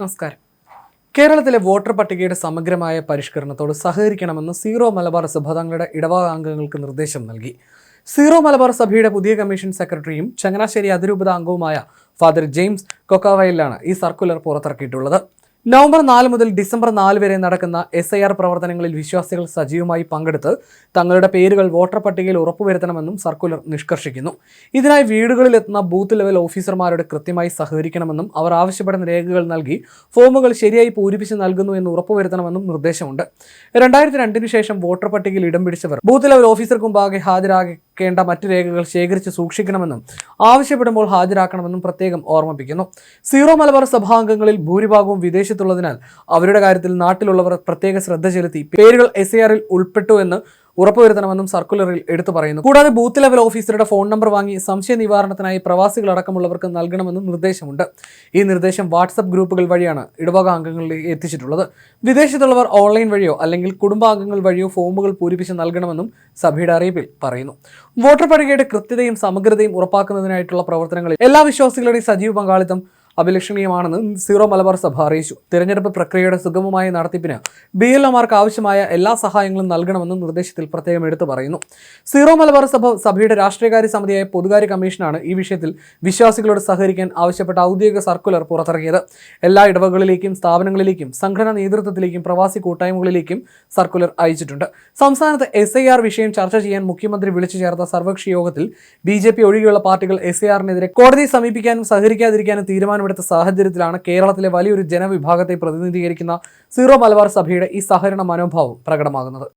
നമസ്കാരം. കേരളത്തിലെ വോട്ടർ പട്ടികയുടെ സമഗ്രമായ പരിഷ്കരണത്തോട് സഹകരിക്കണമെന്ന് സീറോ മലബാർ സഭ തങ്ങളുടെ ഇടവക അംഗങ്ങൾക്ക് നിർദ്ദേശം നൽകി. സീറോ മലബാർ സഭയുടെ പുതിയ കമ്മീഷൻ സെക്രട്ടറിയും ചങ്ങനാശ്ശേരി അതിരൂപത അംഗവുമായ ഫാദർ ജെയിംസ് കൊക്കാവയിലാണ് ഈ സർക്കുലർ പുറത്തിറക്കിയിട്ടുള്ളത്. നവംബർ 4 മുതൽ ഡിസംബർ 4 വരെ നടക്കുന്ന SIR പ്രവർത്തനങ്ങളിൽ വിശ്വാസികൾ സജീവമായി പങ്കെടുത്ത് തങ്ങളുടെ പേരുകൾ വോട്ടർ പട്ടികയിൽ ഉറപ്പുവരുത്തണമെന്നും സർക്കുലർ നിഷ്കർഷിക്കുന്നു. ഇതിനായി വീടുകളിലെത്തുന്ന ബൂത്ത് ലെവൽ ഓഫീസർമാരോട് കൃത്യമായി സഹകരിക്കണമെന്നും അവർ ആവശ്യപ്പെടുന്ന രേഖകൾ നൽകി ഫോമുകൾ ശരിയായി പൂരിപ്പിച്ച് നൽകുന്നു എന്ന് ഉറപ്പുവരുത്തണമെന്നും നിർദ്ദേശമുണ്ട്. 2002 ശേഷം വോട്ടർ പട്ടികയിൽ ഇടം പിടിച്ചവർ ബൂത്ത് ലെവൽ ഓഫീസർക്ക് മുമ്പാകെ ഹാജരാക്കേണ്ട മറ്റു രേഖകൾ ശേഖരിച്ച് സൂക്ഷിക്കണമെന്നും ആവശ്യപ്പെടുമ്പോൾ ഹാജരാക്കണമെന്നും പ്രത്യേകം ഓർമ്മിപ്പിക്കുന്നു. സീറോ മലബാർ സഭാംഗങ്ങളിൽ ഭൂരിഭാഗവും വിദേശത്തുള്ളതിനാൽ അവരുടെ കാര്യത്തിൽ നാട്ടിലുള്ളവർ പ്രത്യേക ശ്രദ്ധ ചെലുത്തി പേരുകൾ SIRൽ ഉൾപ്പെട്ടു എന്ന് ഉറപ്പുവരുത്തണമെന്നും സർക്കുലറിൽ എടുത്തു പറയുന്നു. കൂടാതെ ബൂത്ത് ലെവൽ ഓഫീസറുടെ ഫോൺ നമ്പർ വാങ്ങി സംശയ നിവാരണത്തിനായി പ്രവാസികളടക്കമുള്ളവർക്ക് നൽകണമെന്നും നിർദ്ദേശമുണ്ട്. ഈ നിർദ്ദേശം വാട്സപ്പ് ഗ്രൂപ്പുകൾ വഴിയാണ് ഇടവക അംഗങ്ങളിലേക്ക് എത്തിച്ചിട്ടുള്ളത്. വിദേശത്തുള്ളവർ ഓൺലൈൻ വഴിയോ അല്ലെങ്കിൽ കുടുംബാംഗങ്ങൾ വഴിയോ ഫോമുകൾ പൂരിപ്പിച്ച് നൽകണമെന്നും സഭയുടെ അറിയിപ്പിൽ പറയുന്നു. വോട്ടർ പട്ടികയുടെ കൃത്യതയും സമഗ്രതയും ഉറപ്പാക്കുന്നതിനായിട്ടുള്ള പ്രവർത്തനങ്ങളിൽ എല്ലാ വിശ്വാസികളുടെയും സജീവ പങ്കാളിത്തം അഭിലഷണീയമാണെന്ന് സീറോ മലബാർ സഭ അറിയിച്ചു. തിരഞ്ഞെടുപ്പ് പ്രക്രിയയുടെ സുഗമമായ നടത്തിപ്പിന് BLOമാർക്ക് ആവശ്യമായ എല്ലാ സഹായങ്ങളും നൽകണമെന്നും നിർദ്ദേശത്തിൽ പ്രത്യേകം എടുത്തു പറയുന്നു. സീറോ മലബാർ സഭയുടെ രാഷ്ട്രീയകാര്യ സമിതിയായ പൊതുകാര്യ കമ്മീഷനാണ് ഈ വിഷയത്തിൽ വിശ്വാസികളോട് സഹകരിക്കാൻ ആവശ്യപ്പെട്ട ഔദ്യോഗിക സർക്കുലർ പുറത്തിറക്കിയത്. എല്ലാ ഇടവകളിലേക്കും സ്ഥാപനങ്ങളിലേക്കും സംഘടനാ നേതൃത്വത്തിലേക്കും പ്രവാസി കൂട്ടായ്മകളിലേക്കും സർക്കുലർ അയച്ചിട്ടുണ്ട്. സംസ്ഥാനത്ത് SIR വിഷയം ചർച്ച ചെയ്യാൻ മുഖ്യമന്ത്രി വിളിച്ചു ചേർത്ത സർവകക്ഷി യോഗത്തിൽ BJP ഒഴികെയുള്ള പാർട്ടികൾ SIRനെതിരെ കോടതിയെ സമീപിക്കാനും സഹകരിക്കാതിരിക്കാനും തീരുമാനമെടുത്ത സാഹചര്യത്തിലാണ് കേരളത്തിലെ വലിയൊരു ജനവിഭാഗത്തെ പ്രതിനിധീകരിക്കുന്ന സീറോ മലബാർ സഭയുടെ ഈ സഹകരണ മനോഭാവം പ്രകടമാകുന്നത്.